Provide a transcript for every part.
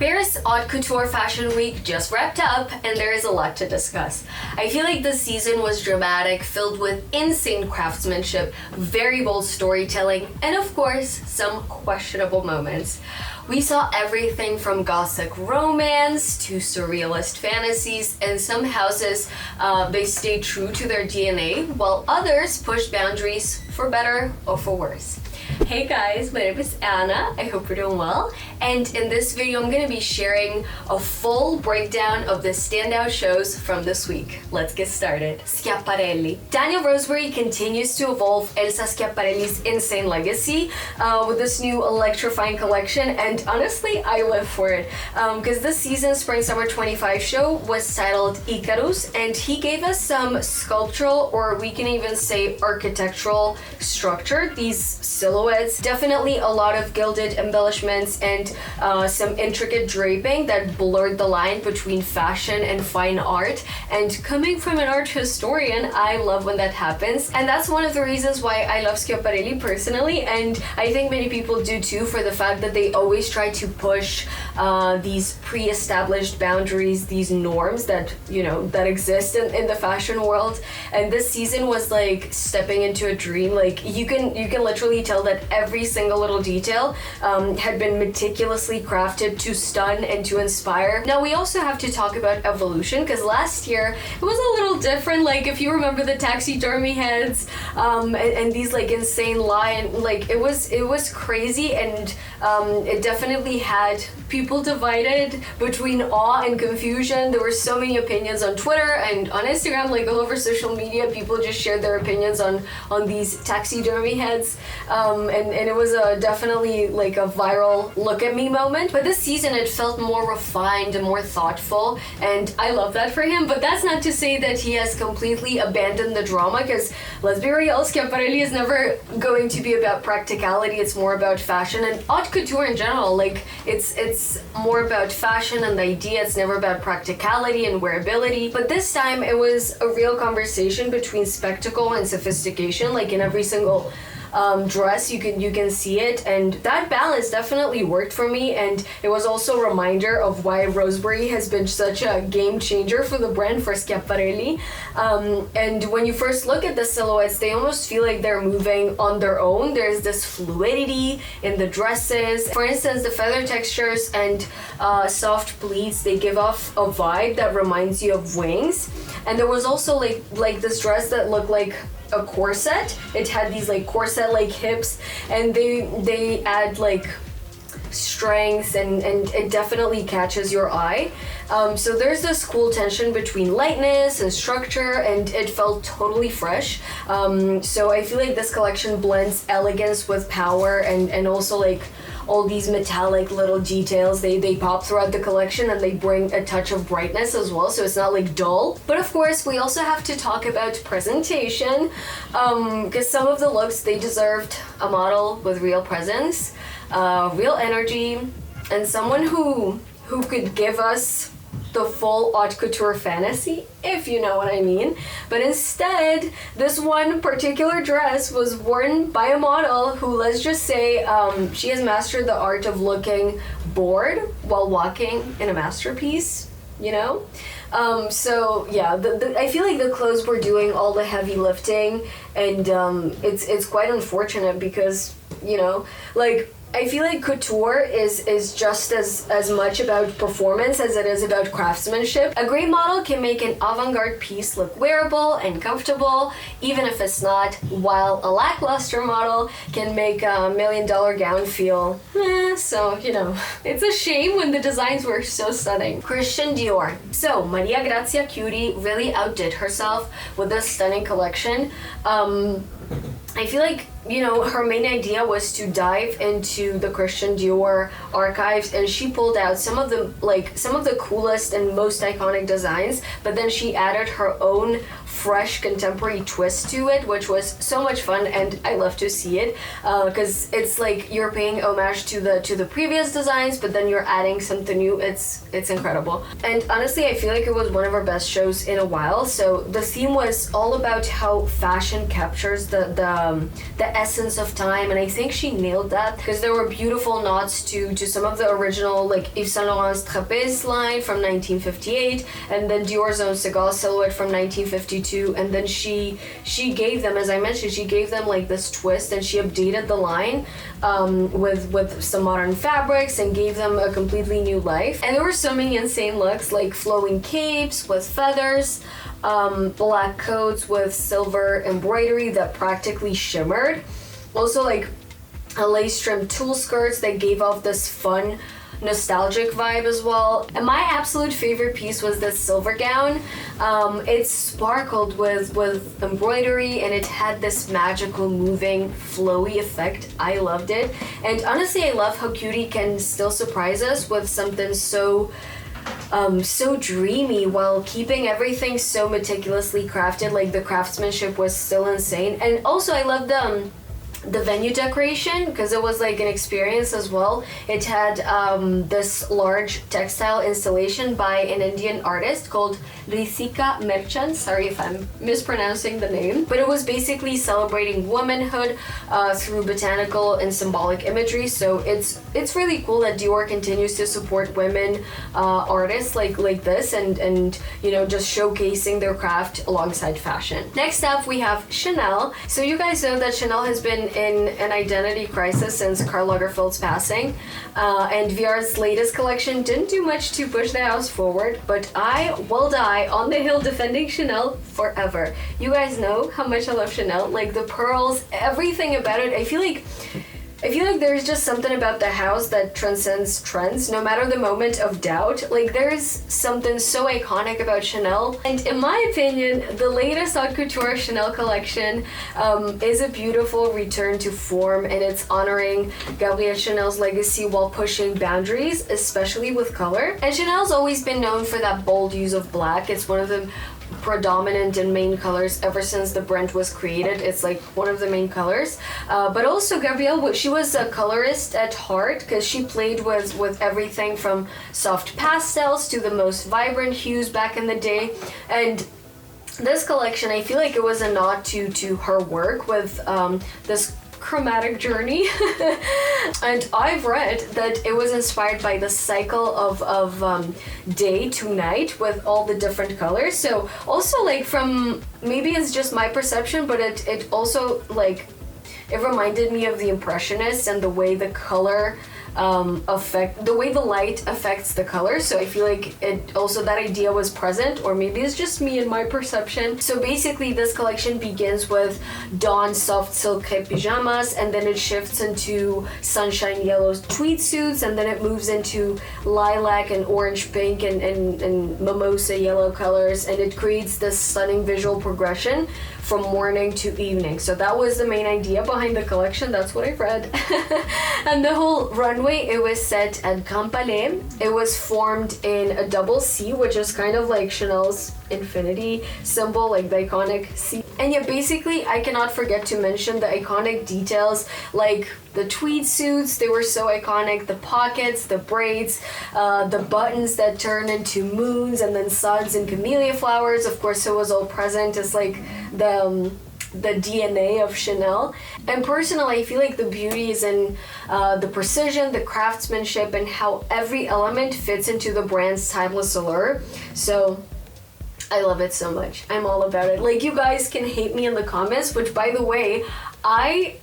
Paris Haute Couture Fashion Week just wrapped up and there is a lot to discuss. I feel like this season was dramatic, filled with insane craftsmanship, very bold storytelling, and of course, some questionable moments. We saw everything from gothic romance to surrealist fantasies, and some houses, they stayed true to their DNA, while others pushed boundaries for better or for worse. Hey guys, my name is Anna. I hope you're doing well. And in this video, I'm going to be sharing a full breakdown of the standout shows from this week. Let's get started. Schiapparelli. Daniel Roseberry continues to evolve Elsa Schiapparelli's insane legacy with this new electrifying collection, and honestly, I live for it. Because this season's Spring-Summer 25 show was titled Icarus, and he gave us some sculptural, or we can even say architectural structure, these silhouettes. Definitely a lot of gilded embellishments and some intricate draping that blurred the line between fashion and fine art. And coming from an art historian, I love when that happens. And that's one of the reasons why I love Schiapparelli personally, and I think many people do too, for the fact that they always try to push these pre-established boundaries, these norms that, you know, that exist in the fashion world. And this season was like stepping into a dream. Like you can literally tell that every single little detail had been meticulously crafted to stun and to inspire. Now we also have to talk about evolution, because last year it was a little different. Like if you remember the taxidermy heads and these like insane lion, like it was crazy, and it definitely had people divided between awe and confusion. There were so many opinions on Twitter and on Instagram, like all over social media. People just shared their opinions on these taxidermy heads, and it was definitely like a viral look at me moment. But this season it felt more refined and more thoughtful, and I love that for him. But that's not to say that he has completely abandoned the drama, because let's be real, Schiapparelli is never going to be about practicality. It's more about fashion, and haute couture in general, like it's more about fashion and the idea. It's never about practicality and wearability. But this time it was a real conversation between spectacle and sophistication. Like in every single dress you can see it, and that balance definitely worked for me. And it was also a reminder of why Roseberry has been such a game changer for the brand, for Schiapparelli. And when you first look at the silhouettes, they almost feel like they're moving on their own. There's this fluidity in the dresses. For instance, the feather textures and soft pleats, they give off a vibe that reminds you of wings. And there was also like this dress that looked like a corset. It had these like corset like hips, and they add like strength, and it definitely catches your eye. So there's this cool tension between lightness and structure, and it felt totally fresh. So I feel like this collection blends elegance with power, and also like all these metallic little details, they pop throughout the collection, and they bring a touch of brightness as well, so it's not like dull. But of course, we also have to talk about presentation, because some of the looks, they deserved a model with real presence, real energy, and someone who could give us the full haute couture fantasy, if you know what I mean. But instead, this one particular dress was worn by a model who, let's just say, she has mastered the art of looking bored while walking in a masterpiece, you know? So yeah, I feel like the clothes were doing all the heavy lifting, and it's quite unfortunate, because, you know, like, I feel like couture is just as much about performance as it is about craftsmanship. A great model can make an avant-garde piece look wearable and comfortable, even if it's not, while a lackluster model can make a $1 million gown feel so, you know, it's a shame when the designs were so stunning. Christian Dior. So Maria Grazia Curie really outdid herself with this stunning collection. I feel like, you know, her main idea was to dive into the Christian Dior archives, and she pulled out some of the coolest and most iconic designs, but then she added her own fresh contemporary twist to it, which was so much fun, and I love to see it, because it's like you're paying homage to the previous designs, but then you're adding something new. It's incredible. And honestly, I feel like it was one of our best shows in a while. So the theme was all about how fashion captures the essence of time, and I think she nailed that because there were beautiful nods to some of the original, like Yves Saint Laurent's trapeze line from 1958, and then Dior's own Seagal silhouette from 1952, and then she gave them, as I mentioned, she gave them like this twist, and she updated the line with some modern fabrics and gave them a completely new life. And there were so many insane looks, like flowing capes with feathers, black coats with silver embroidery that practically shimmered. Also like a lace trimmed tulle skirts that gave off this fun nostalgic vibe as well. And my absolute favorite piece was this silver gown. It sparkled with embroidery, and it had this magical moving flowy effect. I loved it, and honestly I love how Cutie can still surprise us with something so dreamy while keeping everything so meticulously crafted. Like the craftsmanship was still insane. And also I love the venue decoration because it was like an experience as well. It had this large textile installation by an Indian artist called Risika Merchant. Sorry if I'm mispronouncing the name, but it was basically celebrating womanhood through botanical and symbolic imagery. So it's really cool that Dior continues to support women artists like this, and you know, just showcasing their craft alongside fashion. Next up we have Chanel. So you guys know that Chanel has been in an identity crisis since Karl Lagerfeld's passing, and VR's latest collection didn't do much to push the house forward, but I will die on the hill defending Chanel forever. You guys know how much I love Chanel, like the pearls, everything about it. I feel like there's just something about the house that transcends trends, no matter the moment of doubt. Like there's something so iconic about Chanel. And in my opinion, the latest Haute Couture Chanel collection is a beautiful return to form, and it's honoring Gabrielle Chanel's legacy while pushing boundaries, especially with color. And Chanel's always been known for that bold use of black. It's one of the predominant and main colors ever since the brand was created. It's like one of the main colors, but also Gabrielle, she was a colorist at heart because she played with everything from soft pastels to the most vibrant hues back in the day. And this collection, I feel like it was a nod to her work with this chromatic journey. And I've read that it was inspired by the cycle of day to night with all the different colors. So also like from, maybe it's just my perception, but it also like, it reminded me of the Impressionists and the way the color the way the light affects the color. So I feel like it also, that idea was present, or maybe it's just me and my perception. So basically this collection begins with dawn soft silk crepe pajamas, and then it shifts into sunshine yellow tweed suits, and then it moves into lilac and orange pink and mimosa yellow colors, and it creates this stunning visual progression from morning to evening. So that was the main idea behind the collection. That's what I've read. And the whole runway, it was set at Grand Palais. It was formed in a double C, which is kind of like Chanel's infinity symbol, like the iconic C. And yeah, basically I cannot forget to mention the iconic details, like the tweed suits. They were so iconic. The pockets, the braids, the buttons that turn into moons and then suns and camellia flowers. Of course, it was all present. It's like the DNA of Chanel. And personally, I feel like the beauty is in the precision, the craftsmanship, and how every element fits into the brand's timeless allure. So I love it so much. I'm all about it. Like, you guys can hate me in the comments, which, by the way, I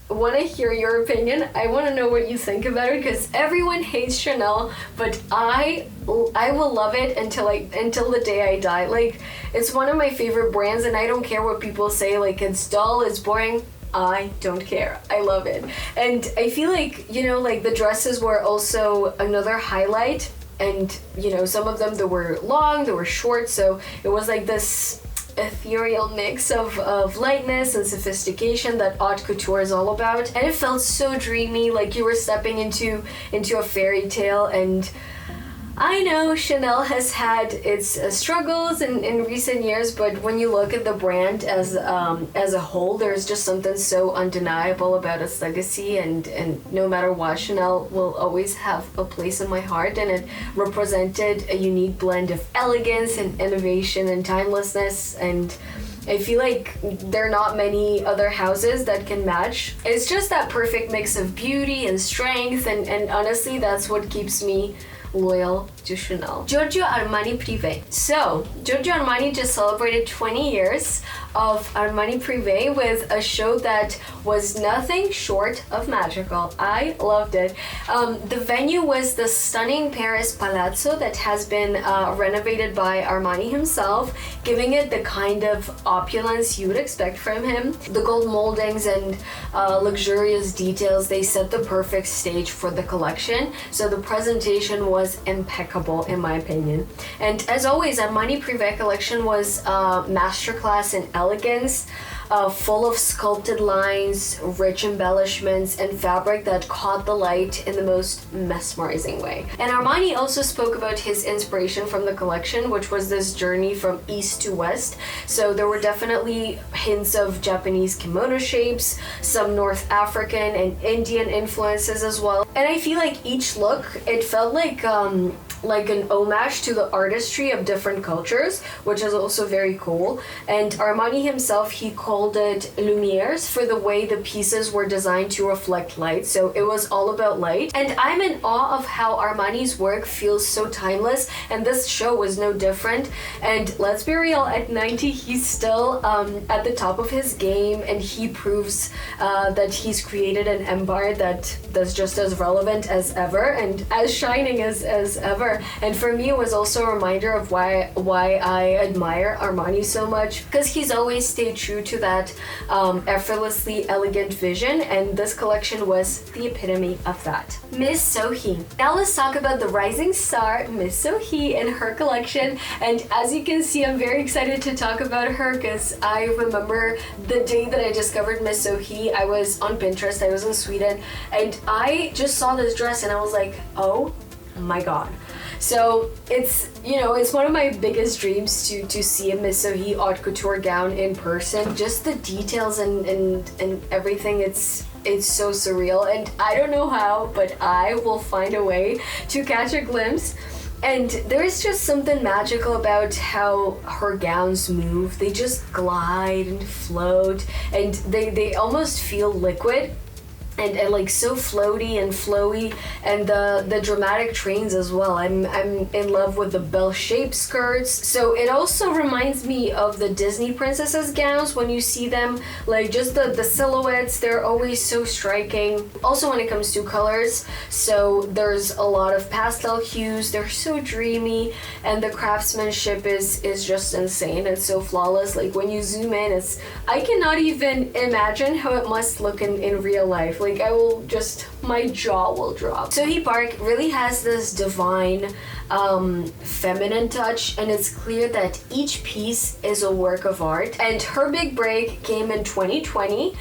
want to hear your opinion. I want to know what you think about it, because everyone hates Chanel, but I will love it until the day I die. Like, it's one of my favorite brands, and I don't care what people say, like it's dull, it's boring. I don't care. I love it. And I feel like, you know, like the dresses were also another highlight, and you know, some of them, they were long, they were short, so it was like this ethereal mix of lightness and sophistication that haute couture is all about. And it felt so dreamy, like you were stepping into a fairy tale. And I know Chanel has had its struggles in recent years, but when you look at the brand as a whole, there's just something so undeniable about its legacy, and no matter what, Chanel will always have a place in my heart, and it represented a unique blend of elegance and innovation and timelessness, and I feel like there are not many other houses that can match. It's just that perfect mix of beauty and strength, and honestly, that's what keeps me loyal to Chanel. Giorgio Armani Privé. So, Giorgio Armani just celebrated 20 years of Armani Privé with a show that was nothing short of magical. I loved it. The venue was the stunning Paris Palazzo that has been renovated by Armani himself, giving it the kind of opulence you would expect from him. The gold moldings and luxurious details, they set the perfect stage for the collection. So the presentation was impeccable in my opinion. And as always, Armani Privé collection was a masterclass in elegance, full of sculpted lines, rich embellishments, and fabric that caught the light in the most mesmerizing way. And Armani also spoke about his inspiration from the collection, which was this journey from east to west. So there were definitely hints of Japanese kimono shapes, some North African and Indian influences as well. And I feel like each look, it felt like an homage to the artistry of different cultures, which is also very cool. And Armani himself, he called it lumières for the way the pieces were designed to reflect light. So it was all about light. And I'm in awe of how Armani's work feels so timeless, and this show was no different. And let's be real, at 90, he's still at the top of his game, and he proves that he's created an empire that's just as relevant as ever and as shining as ever. And for me, it was also a reminder of why I admire Armani so much, because he's always stayed true to that effortlessly elegant vision, and this collection was the epitome of that. Miss Sohee. Now let's talk about the rising star, Miss Sohee, and her collection. And as you can see, I'm very excited to talk about her because I remember the day that I discovered Miss Sohee. I was on Pinterest, I was in Sweden, and I just saw this dress and I was like, oh my god. So it's, you know, it's one of my biggest dreams to see a Miss Sohee Haute Couture gown in person. Just the details and everything, it's so surreal, and I don't know how, but I will find a way to catch a glimpse. And there's just something magical about how her gowns move. They just glide and float, and they almost feel liquid. And like so floaty and flowy, and the dramatic trains as well. I'm in love with the bell-shaped skirts. So it also reminds me of the Disney princesses gowns when you see them, like just the silhouettes, they're always so striking. Also when it comes to colors, so there's a lot of pastel hues, they're so dreamy, and the craftsmanship is just insane. It's so flawless. Like when you zoom in, I cannot even imagine how it must look in real life. Like my jaw will drop. Sohee Park really has this divine feminine touch, and it's clear that each piece is a work of art. And her big break came in 2020.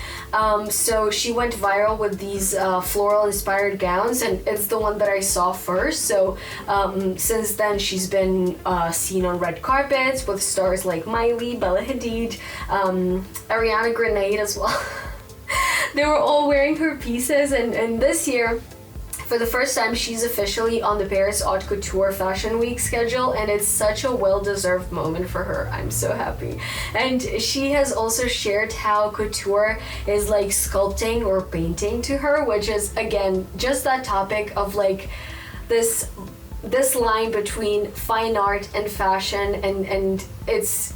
So she went viral with these floral inspired gowns, and it's the one that I saw first. So since then she's been seen on red carpets with stars like Miley, Bella Hadid, Ariana Grande as well. They were all wearing her pieces, and this year, for the first time, she's officially on the Paris Haute Couture Fashion Week schedule, and it's such a well-deserved moment for her. I'm so happy. And she has also shared how couture is like sculpting or painting to her, which is, again, just that topic of like this line between fine art and fashion, and it's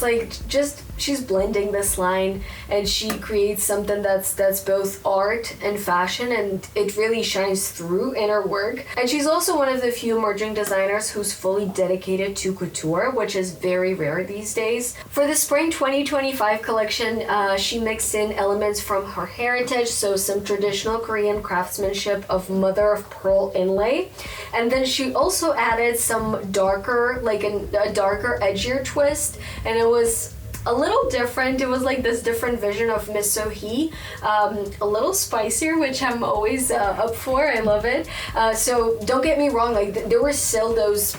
like just she's blending this line, and she creates something that's both art and fashion, and it really shines through in her work. And she's also one of the few emerging designers who's fully dedicated to couture, which is very rare these days. For the spring 2025 collection, she mixed in elements from her heritage, so some traditional Korean craftsmanship of mother of pearl inlay, and then she also added some darker, like a darker, edgier twist, and it was a little different. It was like this different vision of Miss Sohee, a little spicier, which I'm always up for. I love it. So don't get me wrong, like there were still those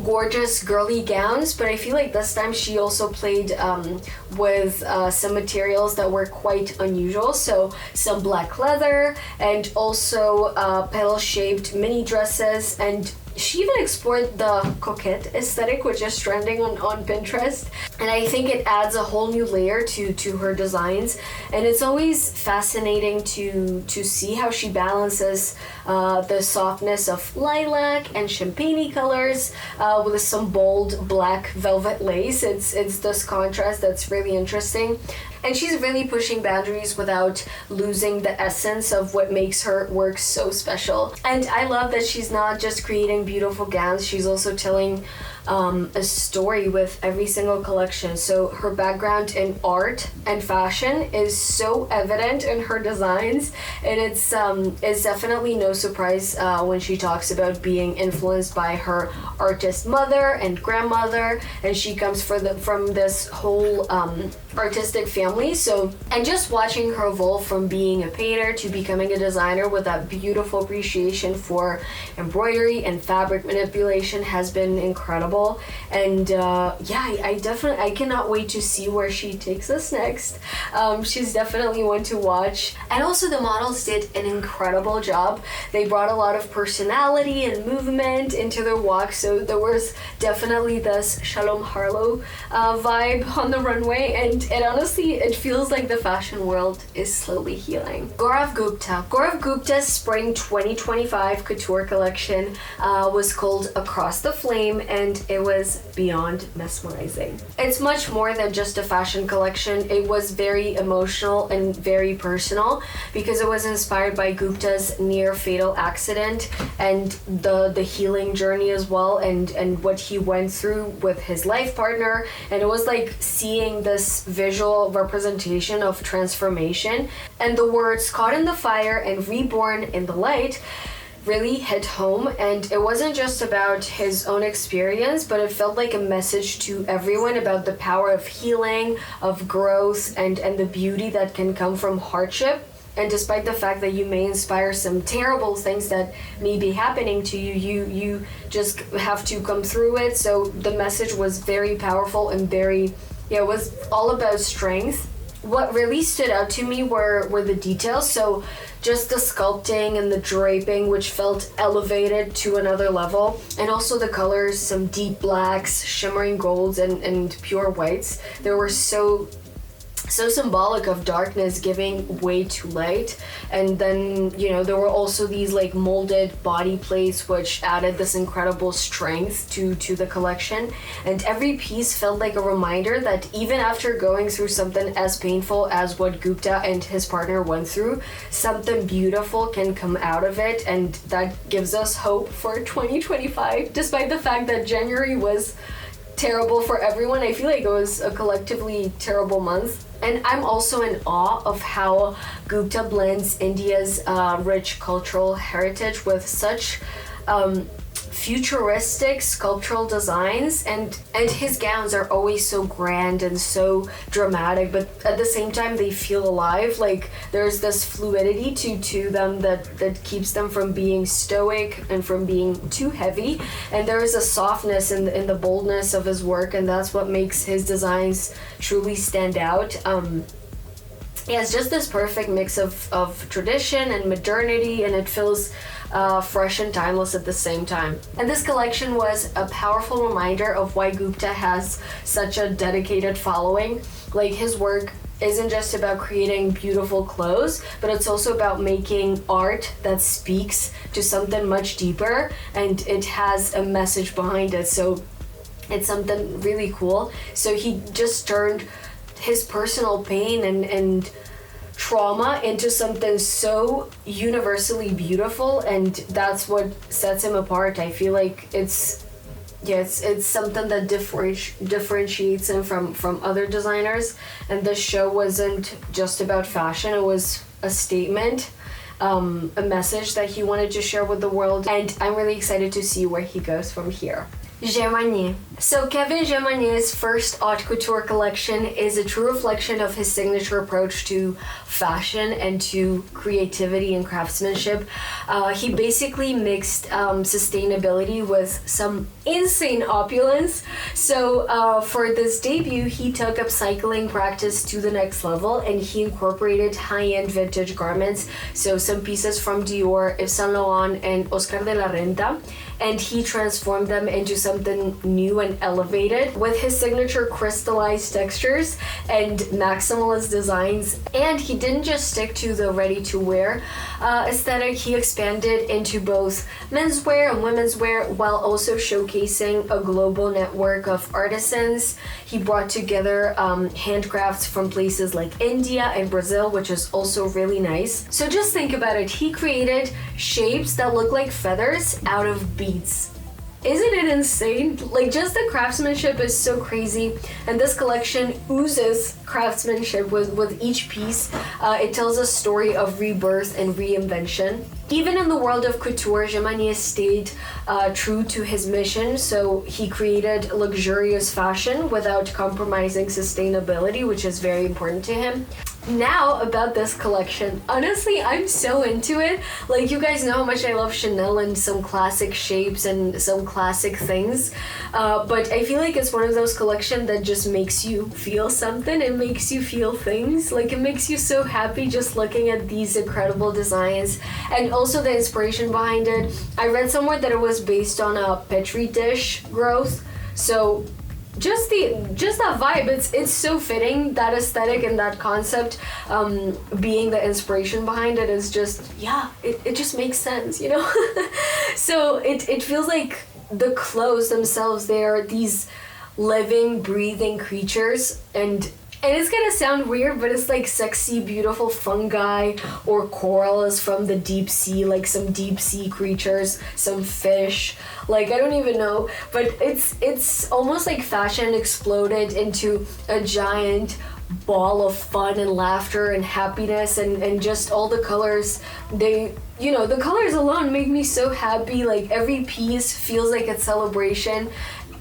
gorgeous girly gowns, but I feel like this time she also played with some materials that were quite unusual. So some black leather, and also petal shaped mini dresses, and She even explored the coquette aesthetic, which is trending on Pinterest. And I think it adds a whole new layer to her designs. And it's always fascinating to see how she balances the softness of lilac and champagne colors with some bold black velvet lace. It's this contrast that's really interesting. And she's really pushing boundaries without losing the essence of what makes her work so special. And I love that she's not just creating beautiful gowns, she's also telling a story with every single collection. So her background in art and fashion is so evident in her designs, and it's definitely no surprise when she talks about being influenced by her artist mother and grandmother, and she comes from this whole artistic family. So, and just watching her evolve from being a painter to becoming a designer with that beautiful appreciation for embroidery and fabric manipulation has been incredible. And I cannot wait to see where she takes us next. She's definitely one to watch. And also the models did an incredible job. They brought a lot of personality and movement into their walk, so there was definitely this Shalom Harlow vibe on the runway, and honestly it feels like the fashion world is slowly healing. Gaurav Gupta's spring 2025 couture collection was called Across the Flame, and it was beyond mesmerizing. It's much more than just a fashion collection. It was very emotional and very personal because it was inspired by Gupta's near fatal accident and the healing journey as well, and what he went through with his life partner. And it was like seeing this visual representation of transformation, and the words "caught in the fire" and "reborn in the light" really hit home. And it wasn't just about his own experience, but it felt like a message to everyone about the power of healing, of growth, and the beauty that can come from hardship. And despite the fact that you may inspire some terrible things that may be happening to you, you just have to come through it. So the message was very powerful and it was all about strength. What really stood out to me were the details. So just the sculpting and the draping, which felt elevated to another level. And also the colors, some deep blacks, shimmering golds, and pure whites. They were so symbolic of darkness giving way to light. And then, there were also these like molded body plates which added this incredible strength to the collection. And every piece felt like a reminder that even after going through something as painful as what Gupta and his partner went through, something beautiful can come out of it, and that gives us hope for 2025, despite the fact that January was terrible for everyone. I feel like it was a collectively terrible month. And I'm also in awe of how Gupta blends India's rich cultural heritage with such futuristic sculptural designs, and his gowns are always so grand and so dramatic, but at the same time they feel alive. Like there's this fluidity to them that keeps them from being stoic and from being too heavy, and there is a softness in the boldness of his work, and that's what makes his designs truly stand out. It's just this perfect mix of tradition and modernity, and it feels fresh and timeless at the same time. And this collection was a powerful reminder of why Gupta has such a dedicated following. Like his work isn't just about creating beautiful clothes, but it's also about making art that speaks to something much deeper, and it has a message behind it. So it's something really cool. So he just turned his personal pain and trauma into something so universally beautiful, and that's what sets him apart. I feel like it's something that differentiates him from other designers. And this show wasn't just about fashion, it was a statement, a message that he wanted to share with the world, and I'm really excited to see where he goes from here. Germanier. So Kevin Germanier's first haute couture collection is a true reflection of his signature approach to fashion and to creativity and craftsmanship. He basically mixed sustainability with some insane opulence. So for this debut, he took upcycling practice to the next level, and he incorporated high-end vintage garments. So some pieces from Dior, Yves Saint Laurent, and Oscar de la Renta. and he transformed them into something new and elevated with his signature crystallized textures and maximalist designs. And he didn't just stick to the ready-to-wear aesthetic, he expanded into both menswear and women's wear while also showcasing a global network of artisans. He brought together handcrafts from places like India and Brazil, which is also really nice. So just think about it. He created shapes that look like feathers out of beads. Isn't it insane? Like, just the craftsmanship is so crazy, and this collection oozes craftsmanship with each piece. It tells a story of rebirth and reinvention. Even in the world of couture, Germanier stayed true to his mission, so he created luxurious fashion without compromising sustainability, which is very important to him. Now about this collection, honestly, I'm so into it. Like, you guys know how much I love Chanel and some classic shapes and some classic things, but I feel like it's one of those collections that just makes you feel something. It makes you feel things. Like, it makes you so happy just looking at these incredible designs and also the inspiration behind it. I read somewhere that it was based on a petri dish growth, so just that vibe, it's so fitting. That aesthetic and that concept, being the inspiration behind it, is just, yeah, it just makes sense, you know. So it feels like the clothes themselves, they are these living, breathing creatures, and it's gonna sound weird, but it's like sexy, beautiful fungi or corals from the deep sea, like some deep sea creatures, some fish, like I don't even know, but it's almost like fashion exploded into a giant ball of fun and laughter and happiness, and just all the colors, they, you know, the colors alone make me so happy. Like, every piece feels like a celebration.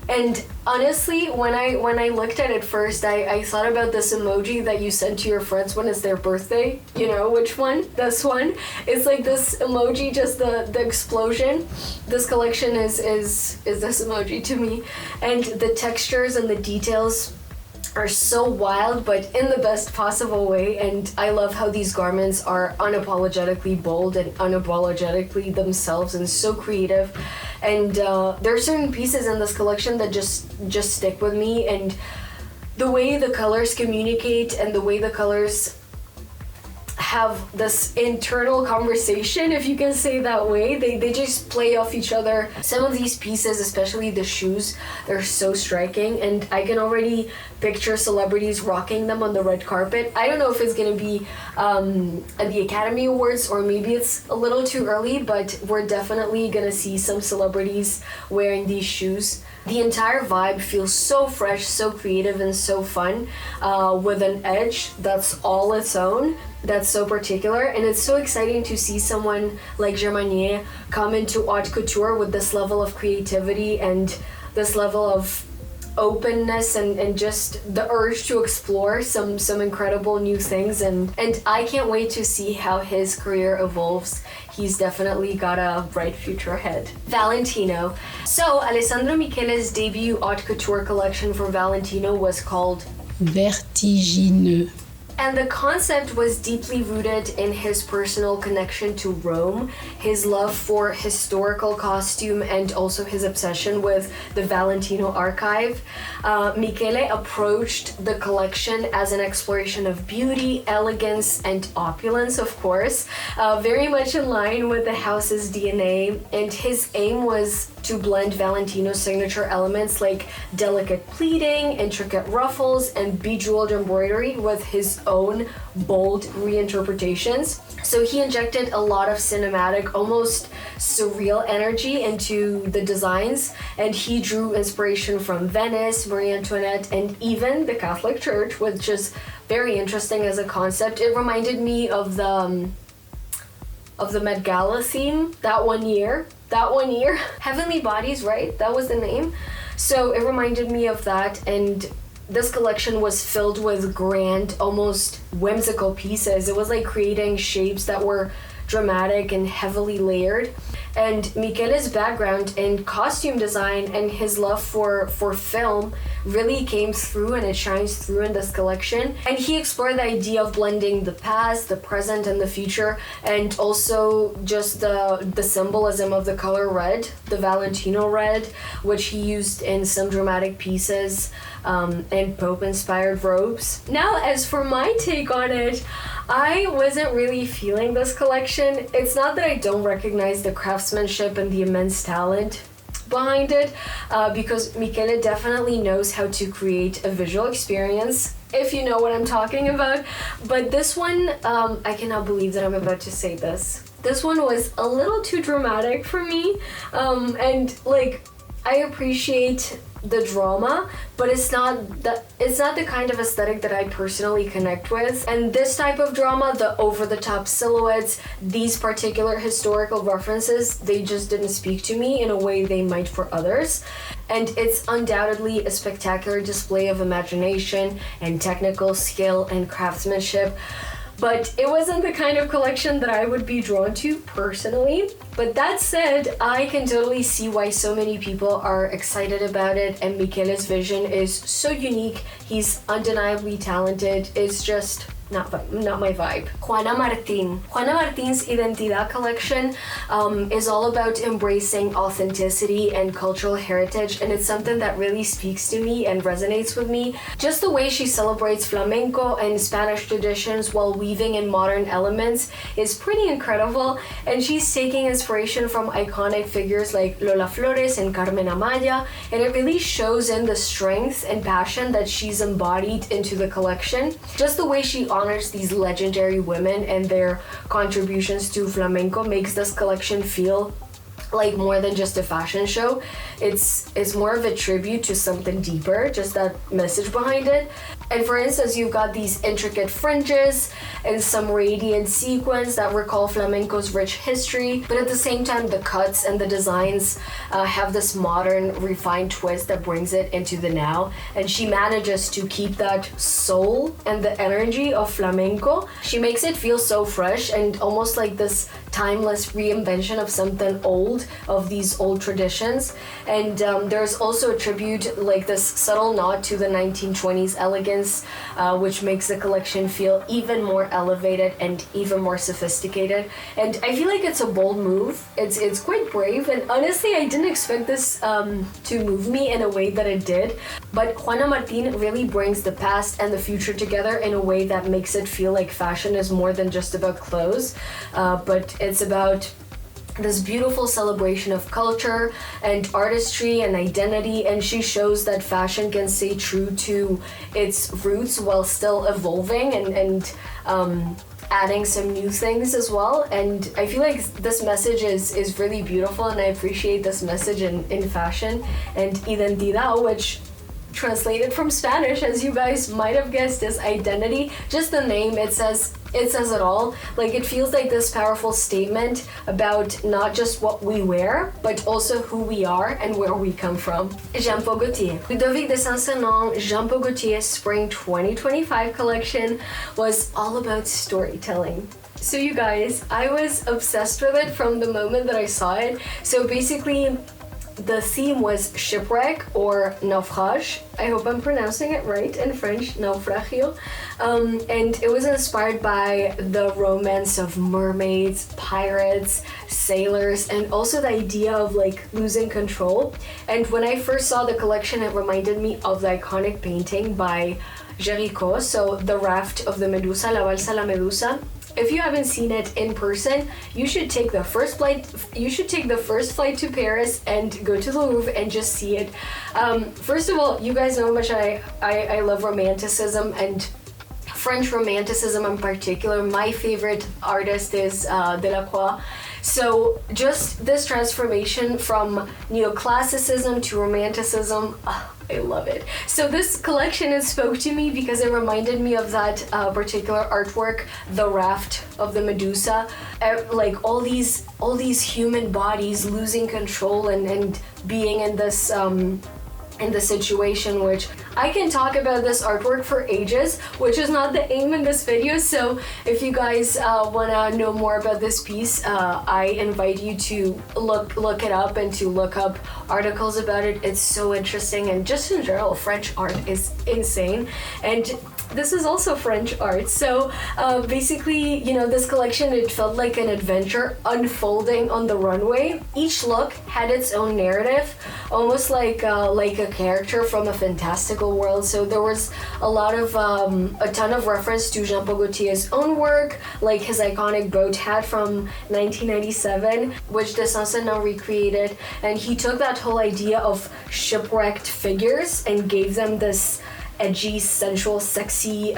And honestly, when I looked at it first, I thought about this emoji that you send to your friends when it's their birthday. You know which one? This one. It's like this emoji, just the explosion. This collection is this emoji to me. And the textures and the details are so wild, but in the best possible way. And I love how these garments are unapologetically bold and unapologetically themselves and so creative. And there are certain pieces in this collection that just stick with me, and the way the colors communicate and the way the colors have this internal conversation, if you can say that way. They just play off each other. Some of these pieces, especially the shoes, they're so striking, and I can already picture celebrities rocking them on the red carpet. I don't know if it's gonna be at the Academy Awards, or maybe it's a little too early, but we're definitely gonna see some celebrities wearing these shoes. The entire vibe feels so fresh, so creative, and so fun, with an edge that's all its own, that's so particular. And it's so exciting to see someone like Germanier come into haute couture with this level of creativity and this level of openness and just the urge to explore some incredible new things, and I can't wait to see how his career evolves. He's definitely got a bright future ahead. Valentino. So Alessandro Michele's debut haute couture collection for Valentino was called Vertigineux. And the concept was deeply rooted in his personal connection to Rome, his love for historical costume, and also his obsession with the Valentino archive. Michele approached the collection as an exploration of beauty, elegance, and opulence, of course, very much in line with the house's DNA, and his aim was to blend Valentino's signature elements like delicate pleating, intricate ruffles, and bejeweled embroidery with his own bold reinterpretations. So he injected a lot of cinematic, almost surreal energy into the designs, and he drew inspiration from Venice, Marie Antoinette, and even the Catholic Church, which is very interesting as a concept. It reminded me of the Met Gala theme that one year. Heavenly Bodies, right? That was the name. So it reminded me of that, and this collection was filled with grand, almost whimsical pieces. It was like creating shapes that were dramatic and heavily layered. And Michele's background in costume design and his love for film really came through, and it shines through in this collection. And he explored the idea of blending the past, the present, and the future, and also just the symbolism of the color red, the Valentino red, which he used in some dramatic pieces and Pope-inspired robes. Now, as for my take on it, I wasn't really feeling this collection. It's not that I don't recognize the craftsmanship and the immense talent behind it, because Michele definitely knows how to create a visual experience, if you know what I'm talking about. But this one, I cannot believe that I'm about to say this. This one was a little too dramatic for me, and like, I appreciate the drama, but it's not the kind of aesthetic that I personally connect with. And this type of drama, the over-the-top silhouettes, these particular historical references, they just didn't speak to me in a way they might for others. And it's undoubtedly a spectacular display of imagination and technical skill and craftsmanship. But it wasn't the kind of collection that I would be drawn to personally. But that said, I can totally see why so many people are excited about it, and Michele's vision is so unique. He's undeniably talented. It's just not my vibe. Juana Martín. Juana Martín's Identidad collection is all about embracing authenticity and cultural heritage, and it's something that really speaks to me and resonates with me. Just the way she celebrates flamenco and Spanish traditions while weaving in modern elements is pretty incredible, and she's taking inspiration from iconic figures like Lola Flores and Carmen Amaya, and it really shows in the strength and passion that she's embodied into the collection. Just the way she honors these legendary women and their contributions to flamenco makes this collection feel like more than just a fashion show. It's more of a tribute to something deeper, just that message behind it. And for instance, you've got these intricate fringes and some radiant sequins that recall flamenco's rich history, but at the same time the cuts and the designs have this modern, refined twist that brings it into the now, and she manages to keep that soul and the energy of flamenco. She makes it feel so fresh and almost like this timeless reinvention of something old, of these old traditions. And there's also a tribute, like this subtle nod to the 1920s elegance, which makes the collection feel even more elevated and even more sophisticated. And I feel like it's a bold move. It's quite brave, and honestly I didn't expect this to move me in a way that it did. But Juana Martín really brings the past and the future together in a way that makes it feel like fashion is more than just about clothes, but it's about this beautiful celebration of culture and artistry and identity, and she shows that fashion can stay true to its roots while still evolving and adding some new things as well. And I feel like this message is really beautiful, and I appreciate this message in fashion. And identidad, which translated from Spanish, as you guys might have guessed, is identity. Just the name, it says it all. Like, it feels like this powerful statement about not just what we wear, but also who we are and where we come from. Jean-Paul Gaultier. Ludovic de Saint-Saëns Jean-Paul Gaultier's Spring 2025 collection was all about storytelling. So you guys, I was obsessed with it from the moment that I saw it. So basically, the theme was shipwreck or naufrage. I hope I'm pronouncing it right in French, naufragio. And it was inspired by the romance of mermaids, pirates, sailors, and also the idea of like losing control. And when I first saw the collection, it reminded me of the iconic painting by Gergio, so The Raft of the Medusa, La Balsa la Medusa. If you haven't seen it in person, you should take the first flight to Paris and go to the Louvre and just see it. First of all, you guys know how much I love romanticism, and French romanticism in particular. My favorite artist is Delacroix. So just this transformation from neoclassicism to romanticism, I love it. So this collection, it spoke to me because it reminded me of that particular artwork, The Raft of the Medusa. Like all these human bodies losing control and being in this in the situation, which I can talk about this artwork for ages, which is not the aim in this video. So if you guys want to know more about this piece, I invite you to look it up and to look up articles about it. It's so interesting, and just in general, French art is insane. And this is also French art. So basically, you know, this collection, it felt like an adventure unfolding on the runway. Each look had its own narrative, almost like a character from a fantastical world. So there was a ton of reference to Jean-Paul Gaultier's own work, like his iconic boat hat from 1997, which de Saint-Saëns recreated. And he took that whole idea of shipwrecked figures and gave them this edgy, sensual, sexy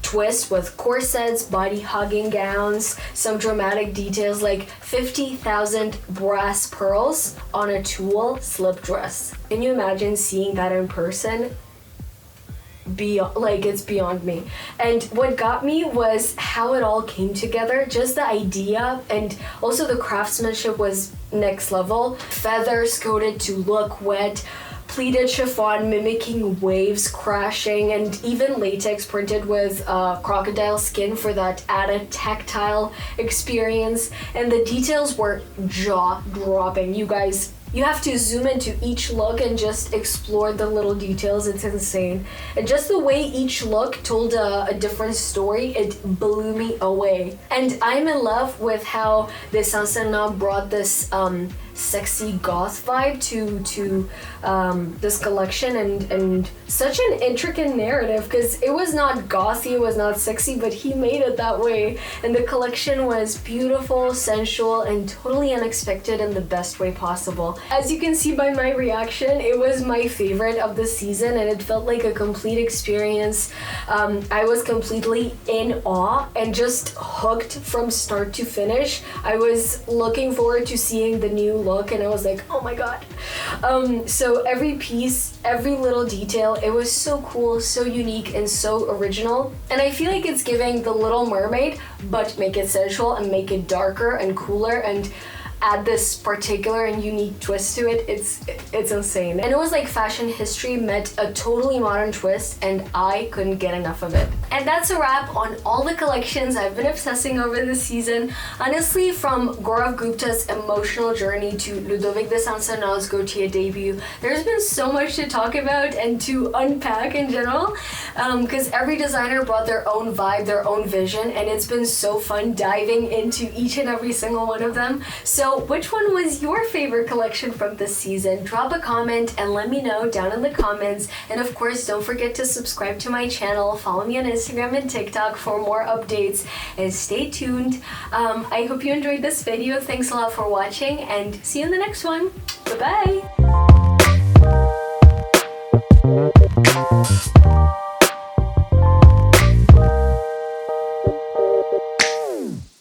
twist with corsets, body-hugging gowns, some dramatic details like 50,000 brass pearls on a tulle slip dress. Can you imagine seeing that in person? It's beyond me. And what got me was how it all came together. Just the idea, and also the craftsmanship was next level. Feathers coated to look wet, pleated chiffon mimicking waves crashing, and even latex printed with crocodile skin for that added tactile experience. And the details were jaw-dropping. You guys, you have to zoom into each look and just explore the little details. It's insane. And just the way each look told a different story, it blew me away. And I'm in love with how de Saint-Saëns brought this sexy goth vibe to this collection, and such an intricate narrative, because it was not gothy, it was not sexy, but he made it that way. And the collection was beautiful, sensual, and totally unexpected in the best way possible. As you can see by my reaction, it was my favorite of the season, and it felt like a complete experience. I was completely in awe and just hooked from start to finish. I was looking forward to seeing the new look, and I was like, oh my god. So every piece, every little detail, it was so cool, so unique, and so original. And I feel like it's giving The Little Mermaid, but make it sensual and make it darker and cooler and add this particular and unique twist to it. It's insane. And it was like fashion history met a totally modern twist, and I couldn't get enough of it. And that's a wrap on all the collections I've been obsessing over this season. Honestly, from Gaurav Gupta's emotional journey to Ludovic de Saint-Saëns' Gaultier debut, there's been so much to talk about and to unpack in general, because every designer brought their own vibe, their own vision, and it's been so fun diving into each and every single one of them. So which one was your favorite collection from this season? Drop a comment and let me know down in the comments. And of course, don't forget to subscribe to my channel, follow me on Instagram and TikTok for more updates, and stay tuned. I hope you enjoyed this video. Thanks a lot for watching, and see you in the next one. Bye-bye!